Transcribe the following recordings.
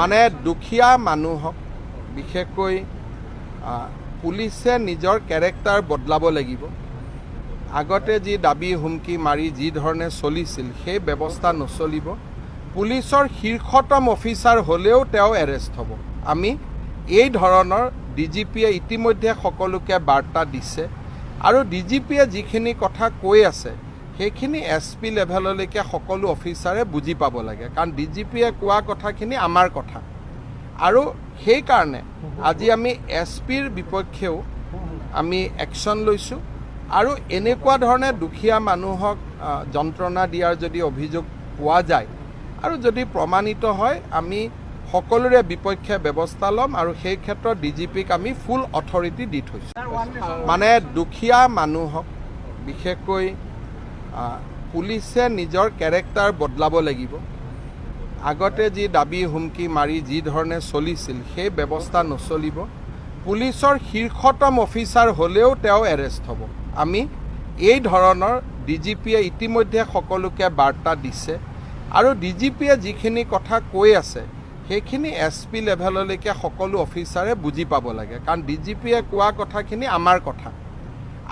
মানে দুখীয়া মানুহক বিশেষকৈ পুলিচে নিজৰ কেৰেক্টাৰ বদলাব লাগিব। আগতে যি দাবী হুমকি মাৰি যি ধৰণে চলিছিল সেই ব্যৱস্থা নচলিব। পুলিচৰ শীৰ্ষতম অফিচাৰ হ'লেও তেওঁ এৰেষ্ট হ'ব। আমি এই ধৰণৰ ডিজিপিয়ে ইতিমধ্যে সকলোকে বাৰ্তা দিছে আৰু ডিজিপিয়ে যিখিনি কথা কৈ আছে সেইখিনি SP লেভেললৈকে সকলো অফিচাৰে বুজি পাব লাগে, কাৰণ ডিজিপিয়ে কোৱা কথাখিনি আমাৰ কথা। আৰু সেইকাৰণে আজি আমি SPৰ বিপক্ষেও আমি একশ্যন লৈছোঁ আৰু এনেকুৱা ধৰণে দুখীয়া মানুহক যন্ত্ৰণা দিয়াৰ যদি অভিযোগ পোৱা যায় আৰু যদি প্ৰমাণিত হয় আমি সকলোৰে বিপক্ষে ব্যৱস্থা ল'ম আৰু সেই ক্ষেত্ৰত ডিজিপিক আমি ফুল অথৰিটি দি থৈছোঁ। মানে দুখীয়া মানুহক বিশেষকৈ পুলিচে নিজৰ কেৰেক্টাৰ বদলাব লাগিব। আগতে যি দাবী হুমকি মাৰি যি ধৰণে চলিছিল সেই ব্যৱস্থা নচলিব। পুলিচৰ শীৰ্ষতম অফিচাৰ হ'লেও তেওঁ এৰেষ্ট হ'ব। আমি এই ধৰণৰ ডিজিপিয়ে ইতিমধ্যে সকলোকে বাৰ্তা দিছে আৰু ডিজিপিয়ে যিখিনি কথা কৈ আছে সেইখিনি SP লেভেললৈকে সকলো অফিচাৰে বুজি পাব লাগে, কাৰণ ডিজিপিয়ে কোৱা কথাখিনি আমাৰ কথা।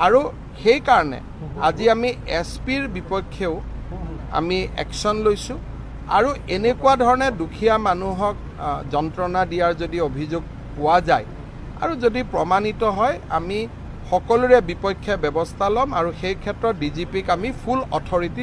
আৰু সেইকাৰণে আজি আমি SPৰ বিপক্ষেও আমি একশ্যন লৈছোঁ আৰু এনেকুৱা ধৰণে দুখীয়া মানুহক যন্ত্ৰণা দিয়াৰ যদি অভিযোগ পোৱা যায় আৰু যদি প্ৰমাণিত হয় আমি সকলোৰে বিপক্ষে ব্যৱস্থা ল'ম আৰু সেই ক্ষেত্ৰত ডিজিপিক আমি ফুল অথৰিটি